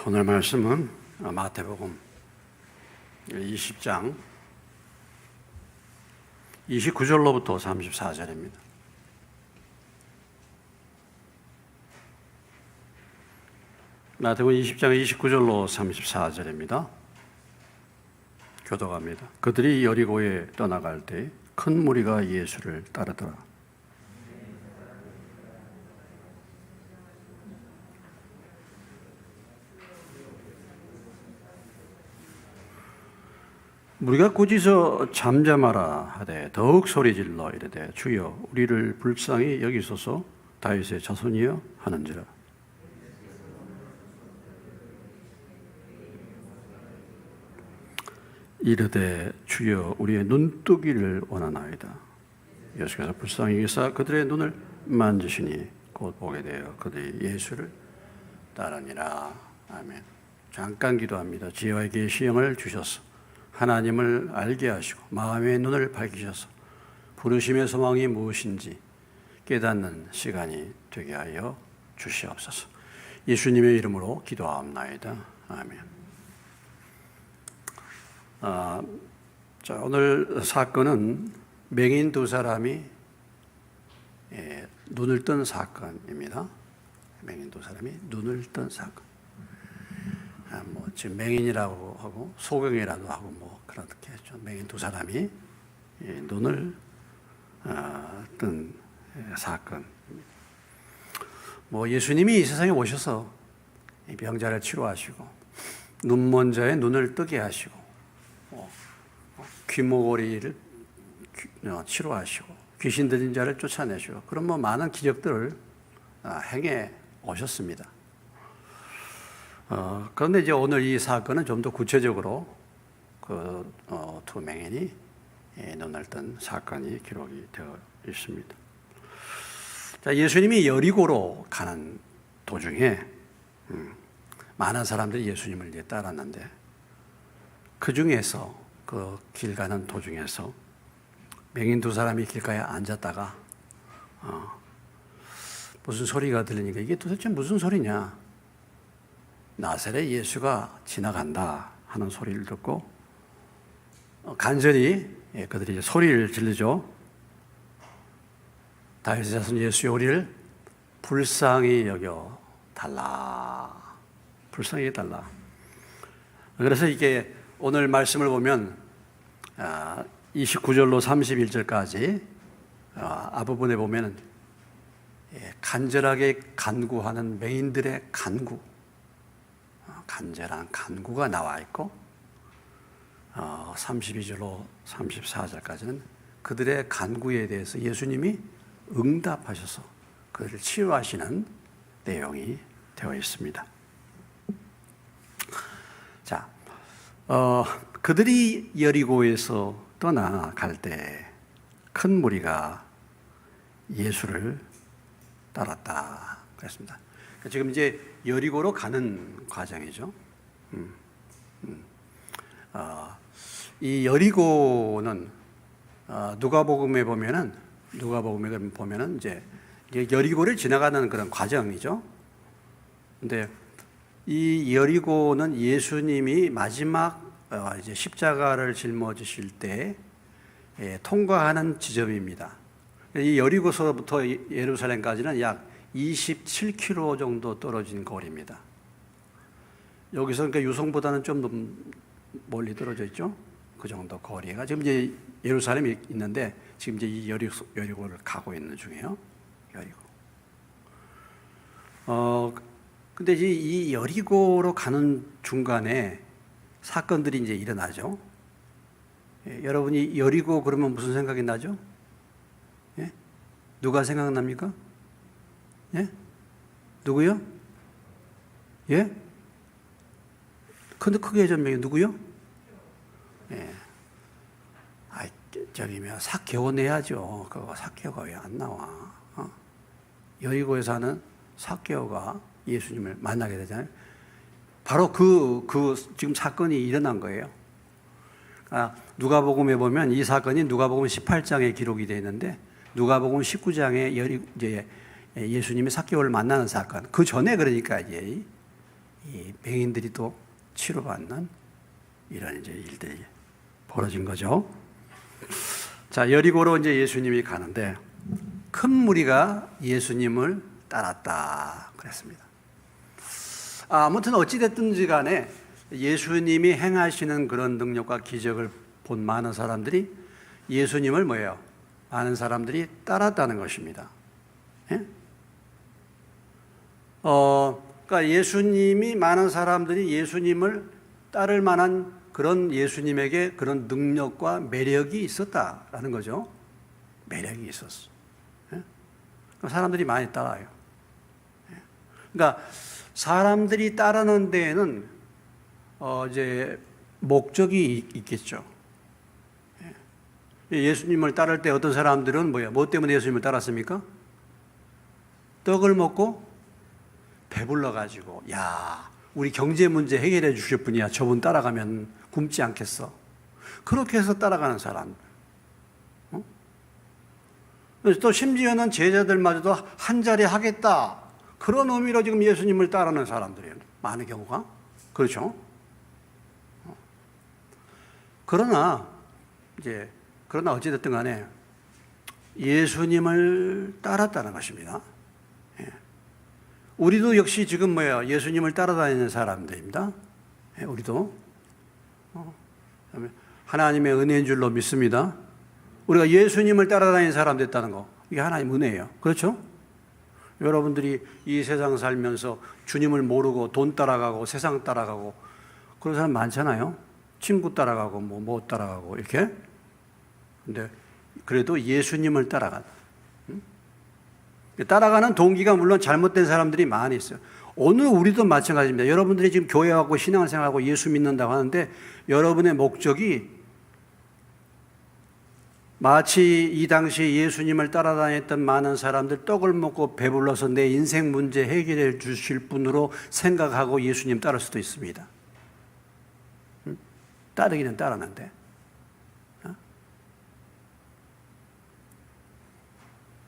오늘 말씀은 마태복음 20장 29절로부터 34절입니다. 마태복음 20장 29절로 34절입니다. 교독합니다. 그들이 여리고에 떠나갈 때 큰 무리가 예수를 따르더라. 우리가 꾸짖어 잠잠하라 하되 더욱 소리질러 이르되 주여 우리를 불쌍히 여기소서 다윗의 자손이여 하는지라. 이르되 주여 우리의 눈뜨기를 원하나이다. 예수께서 불쌍히 여기사 그들의 눈을 만지시니 곧 보게 되어 그들이 예수를 따르니라. 아멘. 잠깐 기도합니다. 지혜와 계시의 영을 주셔서 하나님을 알게 하시고 마음의 눈을 밝히셔서 부르심의 소망이 무엇인지 깨닫는 시간이 되게 하여 주시옵소서. 예수님의 이름으로 기도하옵나이다. 아멘. 오늘 사건은 맹인 두 사람이 눈을 뜬 사건입니다. 맹인 두 사람이 눈을 뜬 사건. 지금 맹인이라고 하고 소경이라도 하고 그렇게 했죠. 맹인 두 사람이 눈을 뜬 사건. 예수님이 이 세상에 오셔서 병자를 치료하시고 눈먼 자의 눈을 뜨게 하시고 귀머거리를 치료하시고 귀신 들린 자를 쫓아내시고 그런 많은 기적들을 행해 오셨습니다. 그런데 이제 오늘 이 사건은 좀 더 구체적으로 두 맹인이 눈을 뜬 사건이 기록이 되어 있습니다. 예수님이 여리고로 가는 도중에 많은 사람들이 예수님을 이제 따랐는데 그 중에서 그 길 가는 도중에서 맹인 두 사람이 길가에 앉았다가 무슨 소리가 들리니까 이게 도대체 무슨 소리냐? 나사렛 예수가 지나간다 하는 소리를 듣고 간절히 그들이 소리를 지르죠. 다윗의 자손 예수여 우리를 불쌍히 여겨 달라. 불쌍히 달라. 그래서 이게 오늘 말씀을 보면 29절로 31절까지 앞부분에 보면 간절하게 간구하는 맹인들의 간구, 간절한 간구가 나와 있고 32절로 34절까지는 그들의 간구에 대해서 예수님이 응답하셔서 그들을 치유하시는 내용이 되어 있습니다. 자, 그들이 여리고에서 떠나갈 때 큰 무리가 예수를 따랐다 그랬습니다. 지금 이제 여리고로 가는 과정이죠. 이 여리고는 누가복음에 보면은 이제 여리고를 지나가는 그런 과정이죠. 근데 이 여리고는 예수님이 마지막 이제 십자가를 짊어지실 때 통과하는 지점입니다. 이 여리고서부터 예루살렘까지는 약 27km 정도 떨어진 거리입니다. 여기서 그러니까 유성보다는 좀 멀리 떨어져 있죠. 그 정도 거리가 지금 이제 예루살렘이 있는데 지금 이제 이 여리고를 가고 있는 중이에요. 여리고. 근데 이제 이 여리고로 가는 중간에 사건들이 이제 일어나죠. 여러분이 여리고 그러면 무슨 생각이 나죠? 누가 생각납니까? 누구요? 근데 크게 전명이 누구요? 저기면 삭개오 내야죠. 그거 삭개오가 왜 안 나와? 여리고에 사는 삭개오가 예수님을 만나게 되잖아요. 바로 지금 사건이 일어난 거예요. 누가복음에 보면 이 사건이 누가복음 18장에 기록이 되어 있는데 누가복음 19장에 이제 예수님이 삭개오를 만나는 사건. 그 전에 그러니까 이제 이 맹인들이 또 치료받는 이런 이제 일들이 벌어진 거죠. 자, 여리고로 이제 예수님이 가는데 큰 무리가 예수님을 따랐다 그랬습니다. 아무튼 어찌됐든지 간에 예수님이 행하시는 그런 능력과 기적을 본 많은 사람들이 예수님을 뭐예요? 많은 사람들이 따랐다는 것입니다. 예? 그러니까 예수님이 많은 사람들이 예수님을 따를 만한 그런 예수님에게 그런 능력과 매력이 있었다라는 거죠. 매력이 있었어. 예? 사람들이 많이 따라요. 예? 그러니까 사람들이 따르는 데에는 이제 목적이 있겠죠. 예. 예수님을 따를 때 어떤 사람들은 뭐야? 뭐 때문에 예수님을 따랐습니까? 떡을 먹고 배불러 가지고, 야, 우리 경제 문제 해결해 주실 분이야. 저분 따라가면 굶지 않겠어. 그렇게 해서 따라가는 사람. 또 심지어는 제자들마저도 한 자리 하겠다. 그런 의미로 지금 예수님을 따르는 사람들이에요. 많은 경우가. 그렇죠? 그러나 어찌됐든 간에 예수님을 따랐다는 것입니다. 예. 우리도 역시 지금 뭐예요? 예수님을 따라다니는 사람들입니다. 예, 우리도. 하나님의 은혜인 줄로 믿습니다. 우리가 예수님을 따라다니는 사람 됐다는 거. 이게 하나님 은혜예요. 그렇죠? 여러분들이 이 세상 살면서 주님을 모르고 돈 따라가고 세상 따라가고 그런 사람 많잖아요. 친구 따라가고 뭐 따라가고 이렇게. 근데 그래도 예수님을 따라간다. 따라가는 동기가 물론 잘못된 사람들이 많이 있어요. 오늘 우리도 마찬가지입니다. 여러분들이 지금 교회하고 신앙생활하고 예수 믿는다고 하는데 여러분의 목적이 마치 이 당시 예수님을 따라다녔던 많은 사람들 떡을 먹고 배불러서 내 인생 문제 해결해 주실 분으로 생각하고 예수님 따를 수도 있습니다. 따르기는 따르는데.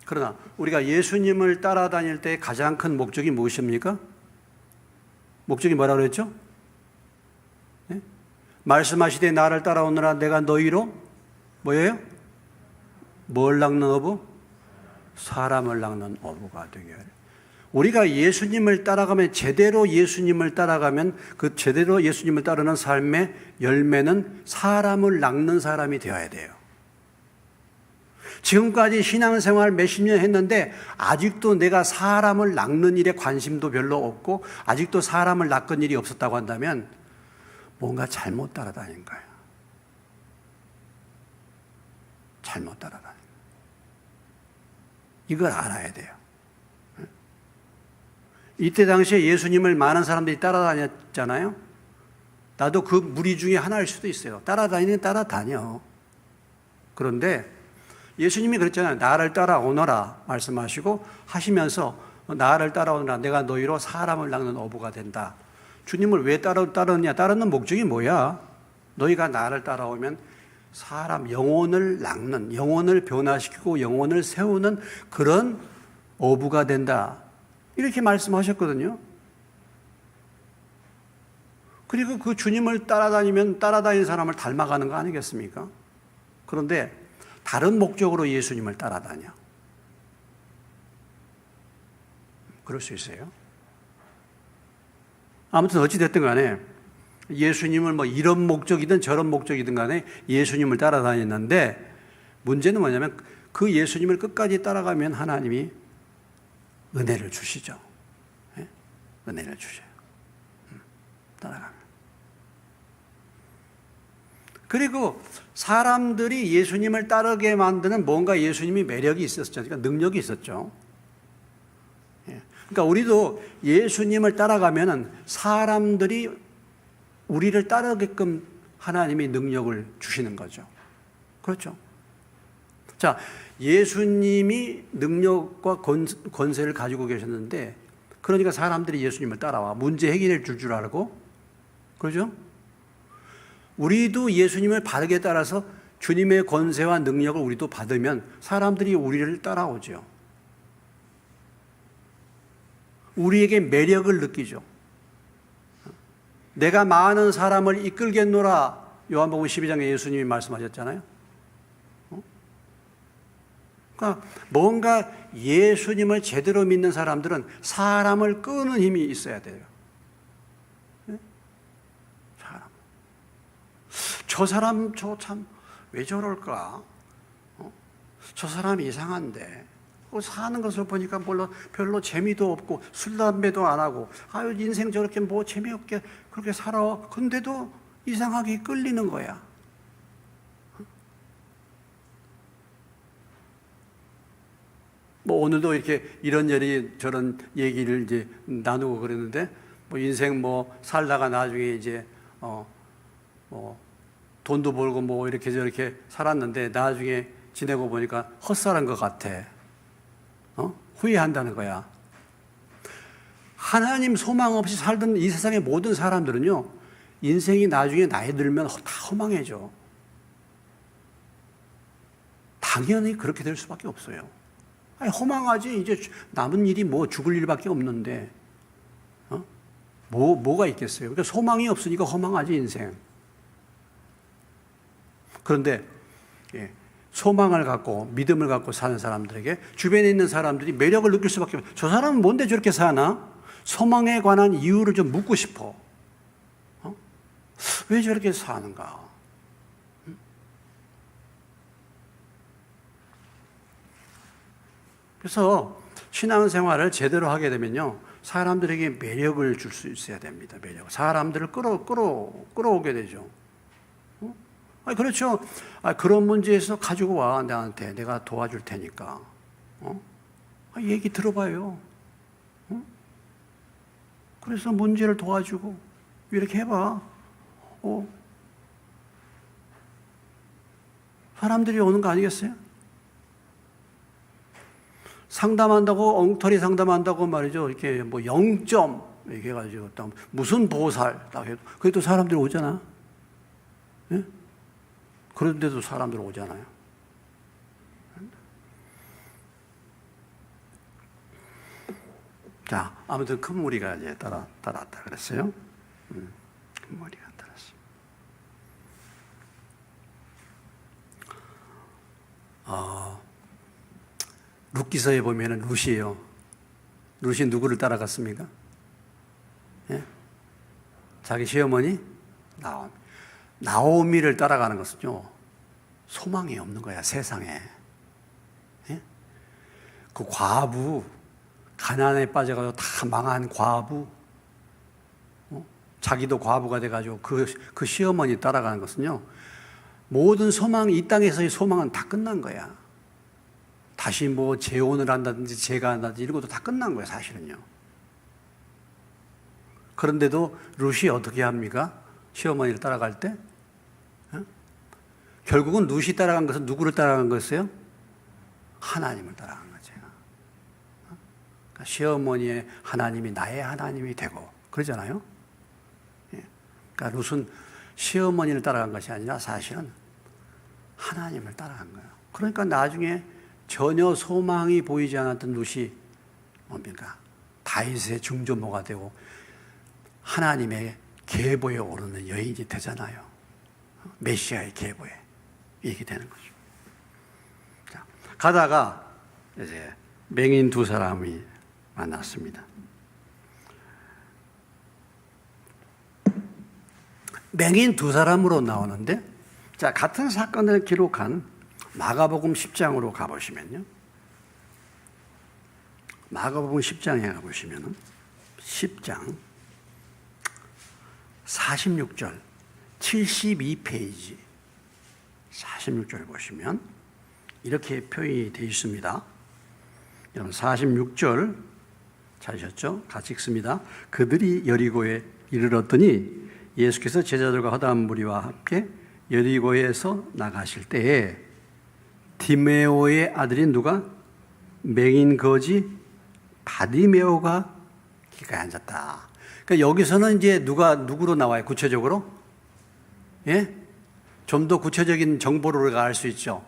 그러나 우리가 예수님을 따라다닐 때 가장 큰 목적이 무엇입니까? 목적이 뭐라고 그랬죠? 네? 말씀하시되 나를 따라오느라 내가 너희로 뭐예요? 뭘 낚는 어부? 사람을 낚는 어부가 되게 하려. 우리가 예수님을 따라가면 제대로 예수님을 따라가면 그 제대로 예수님을 따르는 삶의 열매는 사람을 낚는 사람이 되어야 돼요. 지금까지 신앙생활 몇십 년 했는데 아직도 내가 사람을 낚는 일에 관심도 별로 없고 아직도 사람을 낚은 일이 없었다고 한다면 뭔가 잘못 따라다닌 거예요. 잘못 따라다닌 거예요. 이걸 알아야 돼요. 이때 당시에 예수님을 많은 사람들이 따라다녔잖아요. 나도 그 무리 중에 하나일 수도 있어요. 따라다니는 따라다녀. 그런데 예수님이 그랬잖아요. 나를 따라오너라 말씀하시고 하시면서 나를 따라오너라 내가 너희로 사람을 낚는 어부가 된다. 주님을 왜 따르느냐? 따르는 목적이 뭐야? 너희가 나를 따라오면 사람 영혼을 낚는, 영혼을 변화시키고 영혼을 세우는 그런 어부가 된다. 이렇게 말씀하셨거든요. 그리고 그 주님을 따라다니면 따라다니는 사람을 닮아가는 거 아니겠습니까? 그런데 다른 목적으로 예수님을 따라다녀. 그럴 수 있어요. 아무튼 어찌됐든 간에 예수님을 뭐 이런 목적이든 저런 목적이든 간에 예수님을 따라다녔는데 문제는 뭐냐면 그 예수님을 끝까지 따라가면 하나님이 은혜를 주시죠. 네? 은혜를 주셔요. 따라가면. 그리고 사람들이 예수님을 따르게 만드는 뭔가 예수님이 매력이 있었죠. 그러니까 능력이 있었죠. 그러니까 우리도 예수님을 따라가면은 사람들이 우리를 따르게끔 하나님이 능력을 주시는 거죠. 그렇죠. 자, 예수님이 능력과 권세를 가지고 계셨는데 그러니까 사람들이 예수님을 따라와 문제 해결해 줄 알고 그렇죠? 우리도 예수님을 바르게 따라서 주님의 권세와 능력을 우리도 받으면 사람들이 우리를 따라오죠. 우리에게 매력을 느끼죠. 내가 많은 사람을 이끌겠노라. 요한복음 12장에 예수님이 말씀하셨잖아요. 그러니까 뭔가 예수님을 제대로 믿는 사람들은 사람을 끄는 힘이 있어야 돼요. 저 사람 저 참 왜 저럴까? 저 사람이 이상한데 사는 것을 보니까 별로 재미도 없고 술 담배도 안 하고 아유 인생 저렇게 뭐 재미없게 그렇게 살아. 근데도 이상하게 끌리는 거야. 뭐 오늘도 이렇게 이런저런 저런 얘기를 이제 나누고 그랬는데 뭐 인생 뭐 살다가 나중에 이제 뭐 돈도 벌고 뭐 이렇게 저렇게 살았는데 나중에 지내고 보니까 헛살한 것 같아. 후회한다는 거야. 하나님 소망 없이 살던 이 세상의 모든 사람들은요, 인생이 나중에 나이 들면 다 허망해져. 당연히 그렇게 될 수밖에 없어요. 아니, 허망하지. 이제 남은 일이 뭐 죽을 일밖에 없는데, 뭐가 있겠어요? 그러니까 소망이 없으니까 허망하지, 인생. 그런데, 소망을 갖고 믿음을 갖고 사는 사람들에게 주변에 있는 사람들이 매력을 느낄 수밖에 없어요. 저 사람은 뭔데 저렇게 사나? 소망에 관한 이유를 좀 묻고 싶어. 왜 저렇게 사는가? 그래서 신앙생활을 제대로 하게 되면요, 사람들에게 매력을 줄 수 있어야 됩니다. 매력. 사람들을 끌어오게 되죠. 그렇죠. 그런 문제에서 가지고 와, 나한테. 내가 도와줄 테니까. 얘기 들어봐요. 그래서 문제를 도와주고, 이렇게 해봐. 사람들이 오는 거 아니겠어요? 상담한다고, 엉터리 상담한다고 말이죠. 이렇게 뭐 0점, 이렇게 해가지고, 무슨 보살, 딱 해도, 그래도 사람들이 오잖아. 예? 그런데도 사람들 오잖아요. 자, 아무튼 큰 무리가 이제 따랐다 그랬어요. 큰 무리가 따랐어요. 룻기서에 보면은 룻이에요. 룻이 누구를 따라갔습니까? 예? 자기 시어머니 나오미를 따라가는 것은요, 소망이 없는 거야, 세상에. 예? 그 과부, 가난에 빠져가지고 다 망한 과부, 자기도 과부가 돼가지고 그 시어머니 따라가는 것은요, 모든 소망이, 이 땅에서의 소망은 다 끝난 거야. 다시 뭐 재혼을 한다든지 재가 한다든지 이런 것도 다 끝난 거야, 사실은요. 그런데도 룻이 어떻게 합니까? 시어머니를 따라갈 때? 결국은 룻이 따라간 것은 누구를 따라간 거였어요? 하나님을 따라간 거죠. 그러니까 시어머니의 하나님이 나의 하나님이 되고 그러잖아요. 그러니까 룻은 시어머니를 따라간 것이 아니라 사실은 하나님을 따라간 거예요. 그러니까 나중에 전혀 소망이 보이지 않았던 룻이 뭡니까? 다윗의 중조모가 되고 하나님의 계보에 오르는 여인이 되잖아요. 메시아의 계보에 이렇게 되는 거죠. 자, 가다가 이제 맹인 두 사람이 만났습니다. 맹인 두 사람으로 나오는데, 자, 같은 사건을 기록한 마가복음 10장으로 가보시면요. 마가복음 10장에 가보시면은 10장 46절 72페이지 46절 보시면 이렇게 표현이 되어 있습니다. 여러분 46절 찾으셨죠? 같이 읽습니다. 그들이 여리고에 이르렀더니 예수께서 제자들과 허다한 무리와 함께 여리고에서 나가실 때에 디메오의 아들인 누가? 맹인 거지 바디메오가 길가에 앉았다. 그러니까 여기서는 이제 누구로 나와요? 구체적으로? 예? 좀 더 구체적인 정보를 알 수 있죠.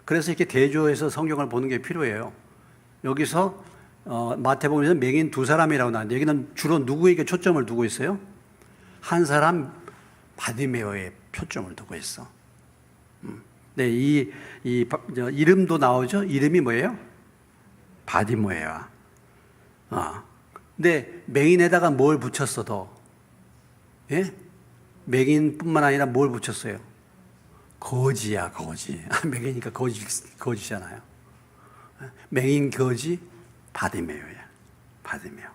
그래서 이렇게 대조해서 성경을 보는 게 필요해요. 여기서 마태복음에서 맹인 두 사람이라고 나왔는데 여기는 주로 누구에게 초점을 두고 있어요? 한 사람 바디메오에 표점을 두고 있어. 네, 이름도 나오죠? 이름이 뭐예요? 바디메오야. 근데 맹인에다가 뭘 붙였어, 더? 예? 맹인뿐만 아니라 뭘 붙였어요? 거지야, 거지. 맹인이니까 거지잖아요. 맹인, 거지, 바디메오야. 바디메오.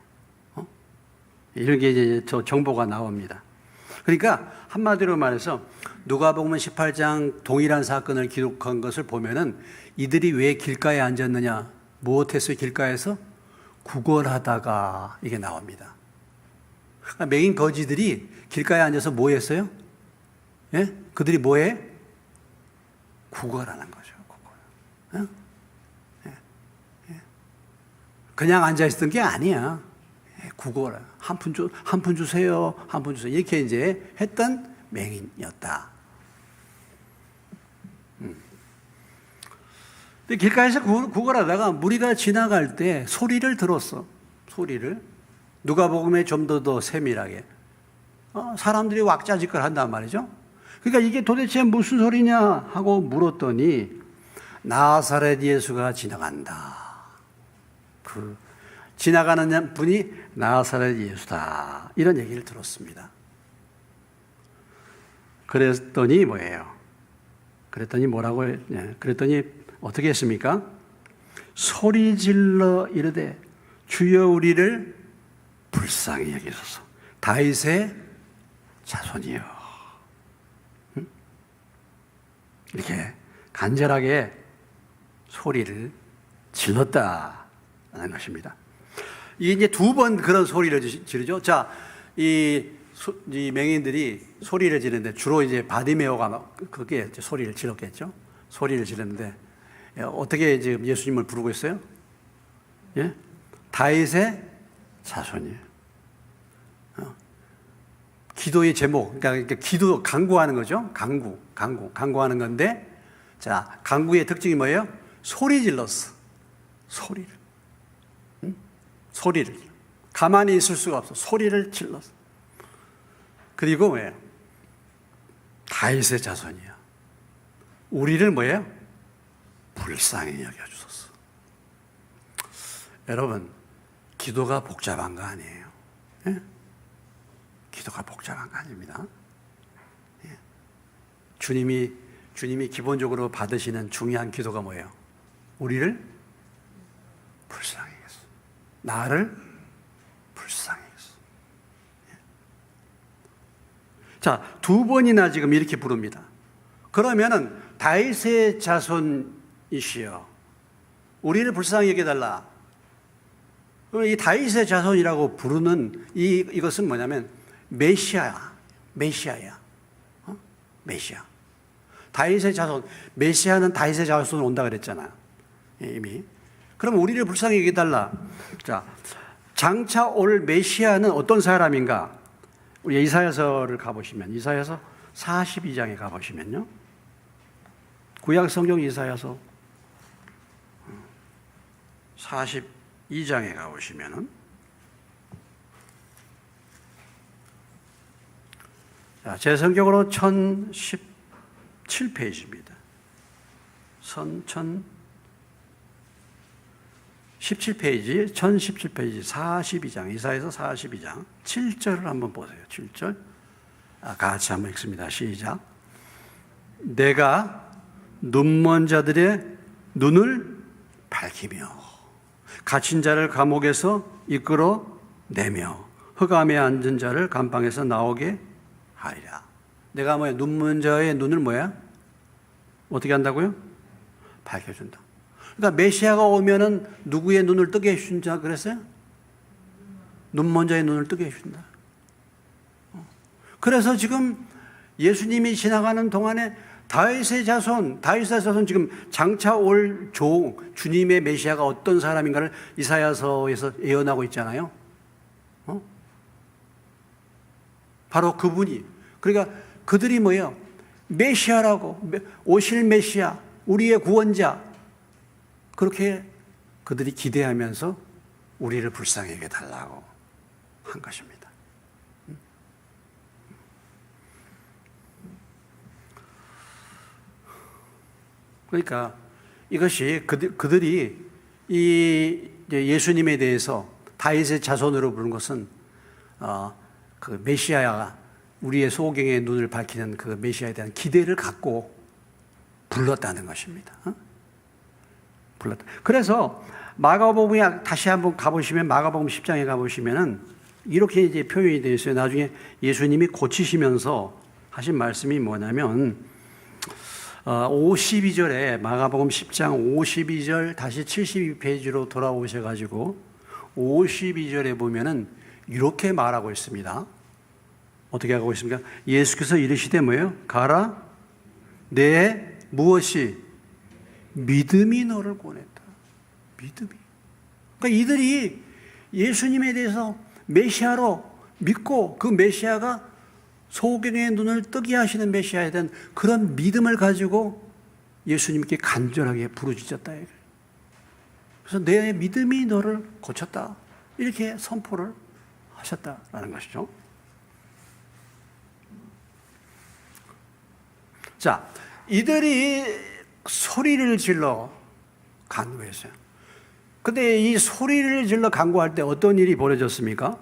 이런 게 이제 저 정보가 나옵니다. 그러니까 한마디로 말해서 누가복음 18장 동일한 사건을 기록한 것을 보면은 이들이 왜 길가에 앉았느냐? 무엇했어요? 길가에서 구걸하다가 이게 나옵니다. 그러니까 맹인 거지들이 길가에 앉아서 뭐 했어요? 예? 그들이 뭐 해? 구걸하는 거죠. 구걸. 그냥 앉아 있었던 게 아니야. 구걸. 한 푼 주세요. 한 푼 주세요. 이렇게 이제 했던 맹인이었다. 근데 길가에서 구걸하다가 무리가 지나갈 때 소리를 들었어. 소리를. 누가복음에 좀 더 세밀하게. 사람들이 왁자지껄 한단 말이죠. 그러니까 이게 도대체 무슨 소리냐 하고 물었더니 나사렛 예수가 지나간다. 그 지나가는 분이 나사렛 예수다. 이런 얘기를 들었습니다. 그랬더니 뭐예요? 그랬더니 뭐라고 했냐? 그랬더니 어떻게 했습니까? 소리 질러 이르되 주여 우리를 불쌍히 여기소서. 다윗의 자손이요. 이렇게 간절하게 소리를 질렀다는 것입니다. 이게 이제 두 번 그런 소리를 지르죠. 자, 이 맹인들이 소리를 지르는데 주로 이제 바디메오가 그게 이제 소리를 질렀겠죠. 소리를 지르는데 어떻게 지금 예수님을 부르고 있어요? 예? 다윗의 자손이에요. 기도의 제목, 그러니까 기도 강구하는 거죠. 강구하는 건데, 자, 강구의 특징이 뭐예요? 소리 질렀어. 소리를. 소리를. 가만히 있을 수가 없어. 소리를 질렀어. 그리고 뭐예요? 다윗의 자손이야. 우리를 뭐예요? 불쌍히 여겨주소서. 여러분, 기도가 복잡한 거 아니에요. 예? 기도가 복잡한 거 아닙니다. 예. 주님이 기본적으로 받으시는 중요한 기도가 뭐예요? 우리를 불쌍히 여겼어. 나를 불쌍히 여겼어. 예. 자, 두 번이나 지금 이렇게 부릅니다. 그러면은 다윗의 자손이시여 우리를 불쌍히 여겨달라. 이 다윗의 자손이라고 부르는 이것은 뭐냐면 메시아야. 메시아. 다윗의 자손. 메시아는 다윗의 자손으로 온다 그랬잖아요. 이미. 그럼 우리를 불쌍히 여겨달라. 자, 장차 올 메시아는 어떤 사람인가? 우리 이사야서를 가보시면, 이사야서 42장에 가보시면요. 구약 성경 이사야서 42장에 가보시면은, 자, 제 성경으로 1017페이지입니다. 1017페이지, 1017페이지 42장, 이사야서 42장 7절을 한번 보세요. 7절. 같이 한번 읽습니다. 시작. 내가 눈먼 자들의 눈을 밝히며 갇힌 자를 감옥에서 이끌어 내며 흑암에 앉은 자를 감방에서 나오게 하리라. 내가 뭐야? 눈먼 자의 눈을 뭐야? 어떻게 한다고요? 밝혀준다. 그러니까 메시아가 오면은 누구의 눈을 뜨게 해준다 그랬어요? 눈먼 자의 눈을 뜨게 해준다. 그래서 지금 예수님이 지나가는 동안에 다윗의 자손 지금 장차 올 주님의 메시아가 어떤 사람인가를 이사야서에서 예언하고 있잖아요. 바로 그분이. 그러니까 그들이 뭐예요? 메시아라고, 오실 메시아, 우리의 구원자. 그렇게 그들이 기대하면서 우리를 불쌍히 여겨달라고 한 것입니다. 그러니까 이것이 그들이 이 예수님에 대해서 다윗의 자손으로 부른 것은 그 메시아가 우리의 소경의 눈을 밝히는 그 메시아에 대한 기대를 갖고 불렀다는 것입니다. 불렀다. 그래서 마가복음에 다시 한번 가보시면 마가복음 10장에 가보시면은 이렇게 이제 표현이 되어 있어요. 나중에 예수님이 고치시면서 하신 말씀이 뭐냐면 52절에 마가복음 10장 52절 다시 72페이지로 돌아오셔가지고 52절에 보면은 이렇게 말하고 있습니다. 어떻게 하고 있습니까? 예수께서 이르시되 뭐예요? 가라 내 무엇이 믿음이 너를 구원했다. 믿음이. 그러니까 이들이 예수님에 대해서 메시아로 믿고 그 메시아가 소경의 눈을 뜨게 하시는 메시아에 대한 그런 믿음을 가지고 예수님께 간절하게 부르짖었다. 그래서 내 믿음이 너를 고쳤다. 이렇게 선포를 하셨다라는 것이죠. 자, 이들이 소리를 질러 간구했어요. 근데 이 소리를 질러 간구할 때 어떤 일이 벌어졌습니까?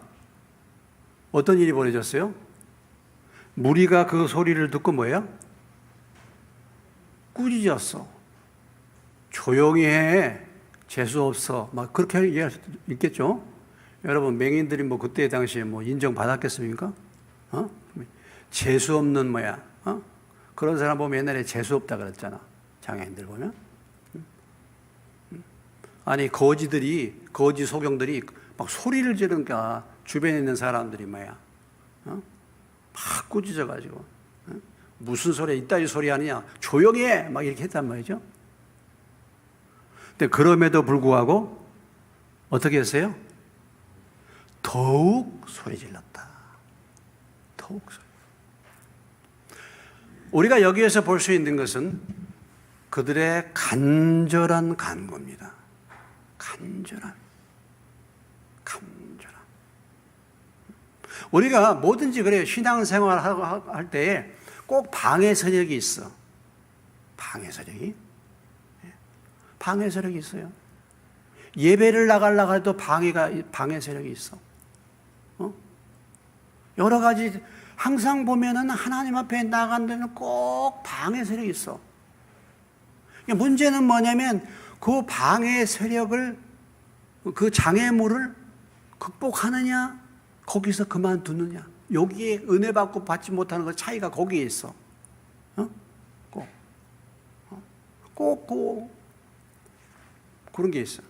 어떤 일이 벌어졌어요? 무리가 그 소리를 듣고 뭐예요? 꾸짖었어. 조용히 해. 재수 없어. 막 그렇게 얘기할 수도 있겠죠? 여러분, 맹인들이 뭐 그때 당시에 뭐 인정받았겠습니까? 재수 없는 뭐야? 그런 사람 보면 옛날에 재수 없다 그랬잖아. 장애인들 보면. 아니, 거지 소경들이 막 소리를 지르니까 주변에 있는 사람들이 뭐야? 막 꾸짖어가지고. 무슨 소리야? 이따위 소리 하느냐? 조용히 해! 막 이렇게 했단 말이죠. 근데 그럼에도 불구하고 어떻게 했어요? 더욱 소리 질렀다. 더욱 소리. 우리가 여기에서 볼 수 있는 것은 그들의 간절한 간구입니다. 간절한. 우리가 뭐든지 그래요. 신앙생활 할 때에 꼭 방해 세력이 있어. 방해 세력이 있어요. 예배를 나가려고 해도 방해 세력이 있어. 여러 가지 항상 보면은 하나님 앞에 나간 데는 꼭 방해 세력이 있어. 문제는 뭐냐면 그 방해 세력을 그 장애물을 극복하느냐 거기서 그만두느냐. 여기에 은혜 받고 받지 못하는 것 차이가 거기에 있어. 꼭 그런 게 있어.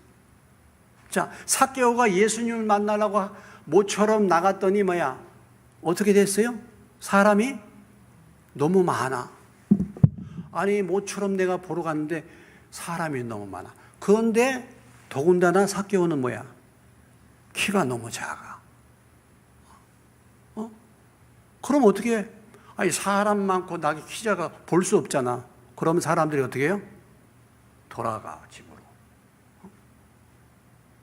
자, 삭개오가 예수님을 만나려고 모처럼 나갔더니 뭐야? 어떻게 됐어요? 사람이 너무 많아. 아니, 모처럼 내가 보러 갔는데 사람이 너무 많아. 그런데 더군다나 삭개오는 뭐야? 키가 너무 작아. 그럼 어떻게 해? 아니, 사람 많고 나기 키 작아 볼 수 없잖아. 그러면 사람들이 어떻게 해요? 돌아가 집으로.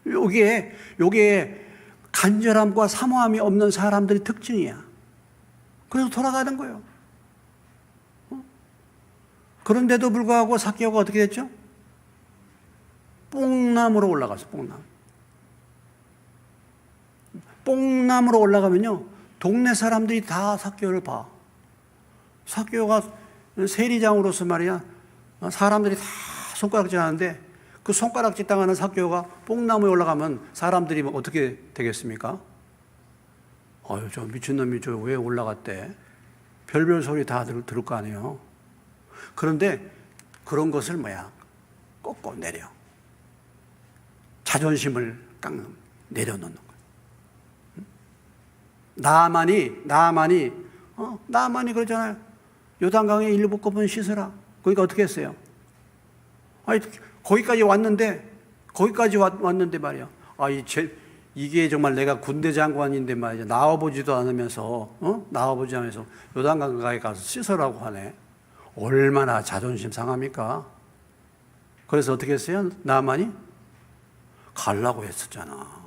요게 간절함과 사모함이 없는 사람들의 특징이야. 그래서 돌아가는 거예요. 그런데도 불구하고 삭개오가 어떻게 됐죠? 뽕나무로 올라갔어. 뽕나무로 올라가면요, 동네 사람들이 다 삭개오를 봐. 삭개오가 세리장으로서 말이야, 사람들이 다 손가락질 하는데 그 손가락질 당하는 삭개오가 뽕나무에 올라가면 사람들이 어떻게 되겠습니까? 아유, 저 미친놈이 저 왜 올라갔대? 별별 소리 다 들을 거 아니에요. 그런데 그런 것을 꺾고 내려. 자존심을 내려놓는 거예요. 나만이 그러잖아요. 요단강에 7번 씻으라. 그러니까 어떻게 했어요? 아니, 거기까지 왔는데 말이야. 이게 정말 내가 군대 장관인데 말이야. 나와보지도 않으면서 요단강가에 가서 씻으라고 하네. 얼마나 자존심 상합니까? 그래서 어떻게 했어요? 나만이 가려고 했었잖아.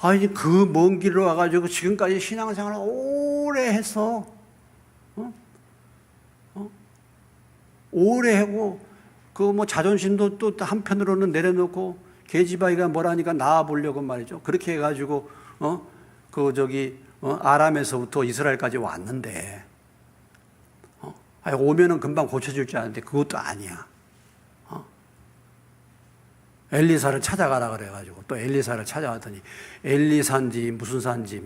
아니, 그 먼 길로 와가지고 지금까지 신앙생활을 오래 했어. 오래 하고 그 뭐 자존심도 또 한편으로는 내려놓고 계집아이가 뭐라니까 나와 보려고 말이죠. 그렇게 해가지고 아람에서부터 이스라엘까지 왔는데 오면은 금방 고쳐줄 줄 알았는데 그것도 아니야. 엘리사를 찾아가라 그래가지고 또 엘리사를 찾아왔더니 엘리사인지 무슨 산지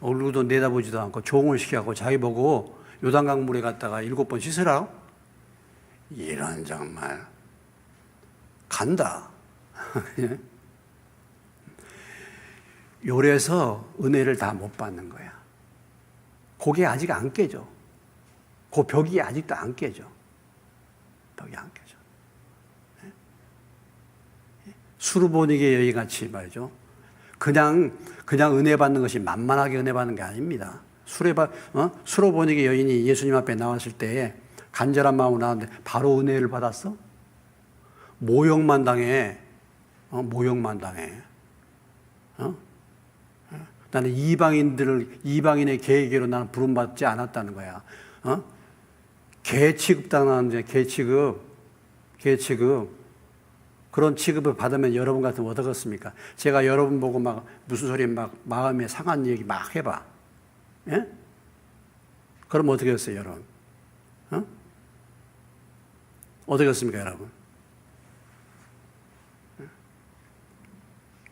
얼굴도 내다보지도 않고 종을 시켜갖고 자기 보고 요단강 물에 갔다가 7번 씻으라고? 이런 정말 간다. 요래서 은혜를 다 못 받는 거야. 그게 아직 안 깨져. 그 벽이 아직도 안 깨져. 벽이 안 깨져. 수르보니게 여인같이 말이죠. 그냥 은혜 받는 것이 만만하게 은혜 받는 게 아닙니다. 수르보니게 여인이 예수님 앞에 나왔을 때 간절한 마음으로 나왔는데 바로 은혜를 받았어? 모욕만 당해. 모욕만 당해. 나는 이방인의 계획으로 나는 부름받지 않았다는 거야. 개 취급당하는 개 취급. 그런 취급을 받으면 여러분 같으면 어떻겠습니까? 제가 여러분 보고 막 무슨 소리 막 마음에 상한 얘기 막 해봐. 예? 그럼 어떻게 했어요, 여러분? 어떻게 했습니까, 여러분?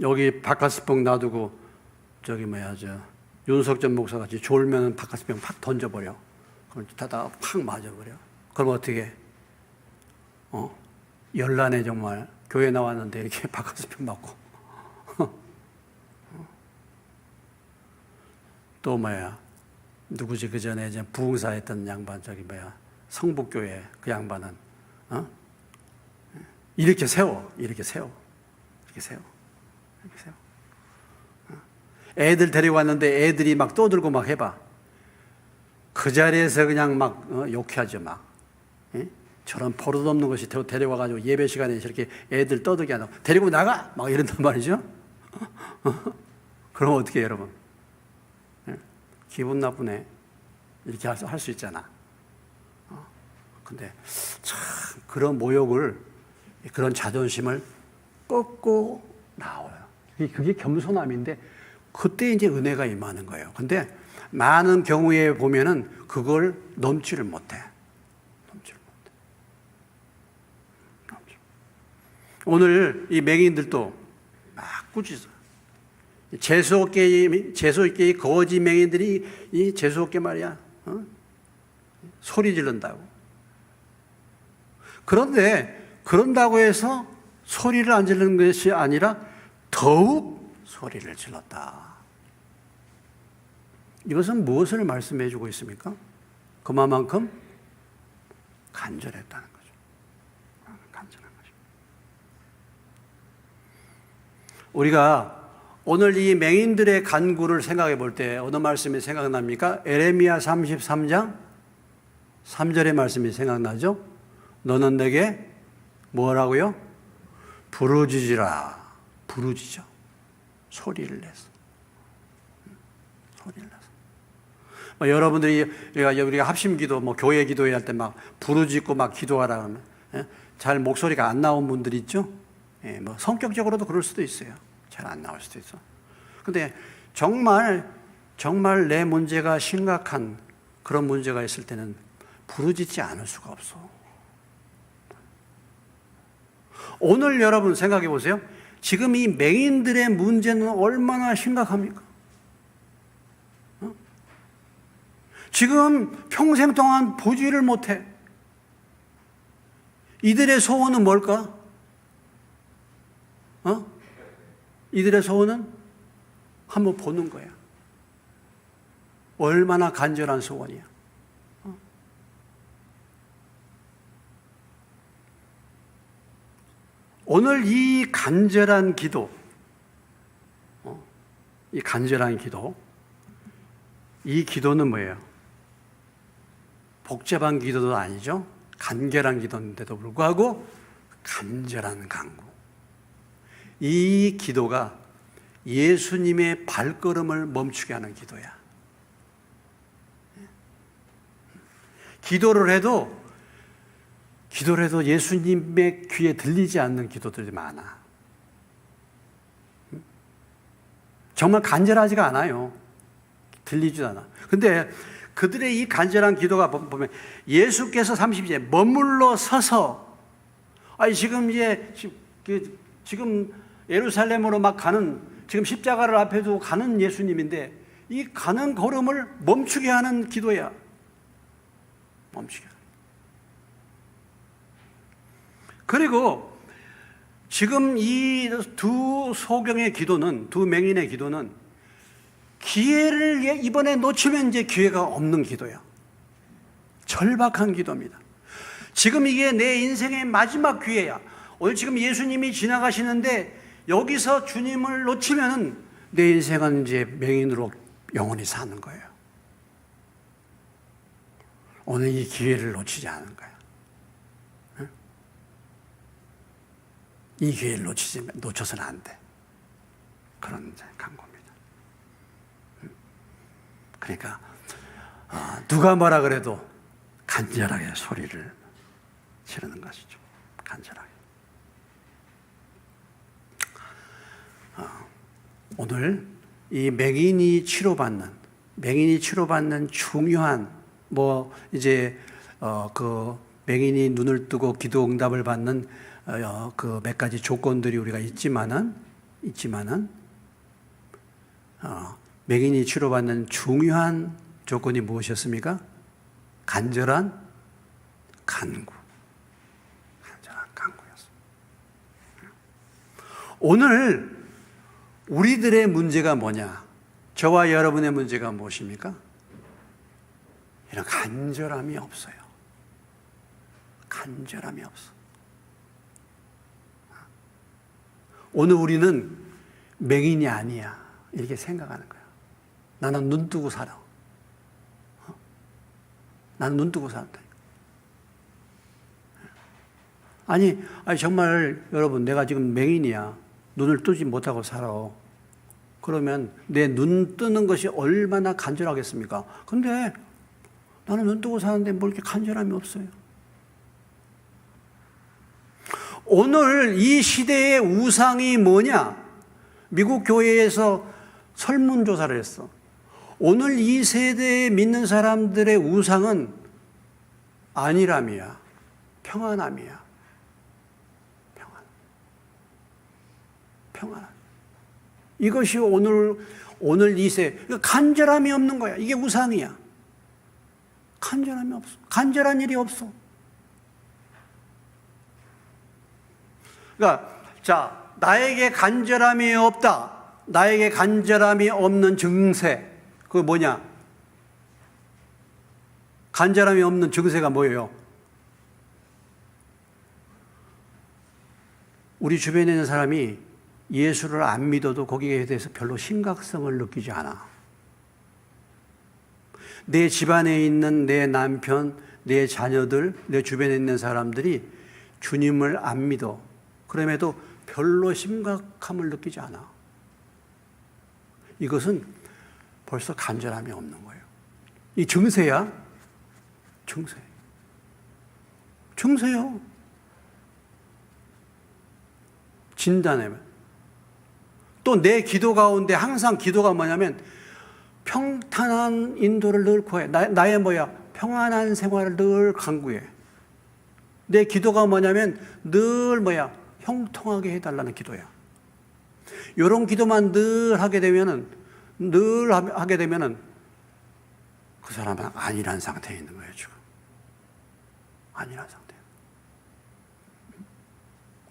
여기 바카스병 놔두고 윤석전 목사 같이 졸면 바카스병 팍 던져버려. 그럼 타다가 팍 맞아버려. 그럼 어떻게? 열난해 정말. 교회 나왔는데 이렇게 바카스병 맞고. 또 누구지 그 전에 이제 부흥사 했던 양반 성북교회 그 양반은 이렇게 세워. 애들 데리고 왔는데 애들이 막 떠들고 막 해봐. 그 자리에서 그냥 막 욕해하죠 막. 예? 저런 버릇없는 것이 데려와가지고 예배 시간에 저렇게 애들 떠들게 한다고 데리고 나가 막 이런단 말이죠. 그럼 어떻게 해요, 여러분? 예? 기분 나쁘네. 이렇게 할 수 있잖아. 근데 참 그런 모욕을, 그런 자존심을 꺾고 나와요. 그게 겸손함인데 그때 이제 은혜가 임하는 거예요. 근데 많은 경우에 보면은 그걸 넘지를 못해. 오늘 이 맹인들도 막 꾸짖어. 재수없게 거지 맹인들이 이 재수없게 말이야. 소리 지른다고. 그런데 그런다고 해서 소리를 안 지르는 것이 아니라 더욱 소리를 질렀다. 이것은 무엇을 말씀해 주고 있습니까? 그만큼 간절했다는 거죠. 간절한 거죠. 우리가 오늘 이 맹인들의 간구를 생각해 볼 때 어느 말씀이 생각납니까? 에레미야 33장 3절의 말씀이 생각나죠? 너는 내게 뭐라고요? 부르짖으라. 부르짖어. 소리를 내서. 소리를 내서. 여러분들이 우리가 합심기도 교회 기도회 할 때 막 부르짖고 막 기도하라 그러면 잘 목소리가 안 나온 분들 있죠? 성격적으로도 그럴 수도 있어요. 잘 안 나올 수도 있어. 근데 정말 내 문제가 심각한 그런 문제가 있을 때는 부르짖지 않을 수가 없어. 오늘 여러분 생각해 보세요. 지금 이 맹인들의 문제는 얼마나 심각합니까? 지금 평생 동안 보지를 못해. 이들의 소원은 뭘까? 이들의 소원은 한번 보는 거야. 얼마나 간절한 소원이야. 오늘 이 간절한 기도, 이 기도는 뭐예요? 복잡한 기도도 아니죠. 간결한 기도인데도 불구하고 간절한 간구. 이 기도가 예수님의 발걸음을 멈추게 하는 기도야. 기도를 해도 기도를 해도 예수님의 귀에 들리지 않는 기도들이 많아. 정말 간절하지가 않아요. 들리지도 않아. 근데 그들의 이 간절한 기도가 보면 예수께서 30절 머물러 서서, 아니 지금 예루살렘으로 막 가는, 지금 십자가를 앞에 두고 가는 예수님인데 이 가는 걸음을 멈추게 하는 기도야. 멈추게. 그리고 지금 이 두 소경의 기도는, 두 맹인의 기도는 기회를 이번에 놓치면 이제 기회가 없는 기도야. 절박한 기도입니다. 지금 이게 내 인생의 마지막 기회야. 오늘 지금 예수님이 지나가시는데 여기서 주님을 놓치면은 내 인생은 이제 맹인으로 영원히 사는 거예요. 오늘 이 기회를 놓치지 않은 거야. 응? 이 기회를 놓쳐서는 안 돼. 그런 간구입니다. 그러니까 누가 뭐라 그래도 간절하게 소리를 지르는 것이죠. 간절하게. 오늘 이 맹인이 치료받는 중요한 그 맹인이 눈을 뜨고 기도 응답을 받는 그 몇 가지 조건들이 우리가 있지만은 맹인이 치료받는 중요한 조건이 무엇이었습니까? 간절한 간구였습니다. 오늘 우리들의 문제가 뭐냐? 저와 여러분의 문제가 무엇입니까? 이런 간절함이 없어요. 간절함이 없어. 오늘 우리는 맹인이 아니야, 이렇게 생각하는 거야. 나는 눈 뜨고 살아. 나는 눈 뜨고 산다. 아니 정말 여러분, 내가 지금 맹인이야. 눈을 뜨지 못하고 살아. 그러면 내 눈 뜨는 것이 얼마나 간절하겠습니까? 근데 나는 눈 뜨고 사는데 뭐 이렇게 간절함이 없어요. 오늘 이 시대의 우상이 뭐냐? 미국 교회에서 설문조사를 했어. 오늘 이 세대에 믿는 사람들의 우상은 안일함이야. 평안함이야. 평안. 이것이 오늘 이 세대, 간절함이 없는 거야. 이게 우상이야. 간절함이 없어. 간절한 일이 없어. 그러니까 나에게 간절함이 없다. 나에게 간절함이 없는 증세. 그게 뭐냐? 간절함이 없는 증세가 뭐예요? 우리 주변에 있는 사람이 예수를 안 믿어도 거기에 대해서 별로 심각성을 느끼지 않아. 내 집안에 있는 내 남편, 내 자녀들, 내 주변에 있는 사람들이 주님을 안 믿어. 그럼에도 별로 심각함을 느끼지 않아. 이것은 벌써 간절함이 없는 거예요. 이 증세야. 증세요. 진단해요. 또 내 기도 가운데 항상 기도가 뭐냐면 평탄한 인도를 늘 구해. 나의 평안한 생활을 늘 간구해. 내 기도가 뭐냐면 늘 형통하게 해달라는 기도야. 이런 기도만 늘 하게 되면은 그 사람은 안일한 상태에 있는 거예요, 지금. 안일한 상태.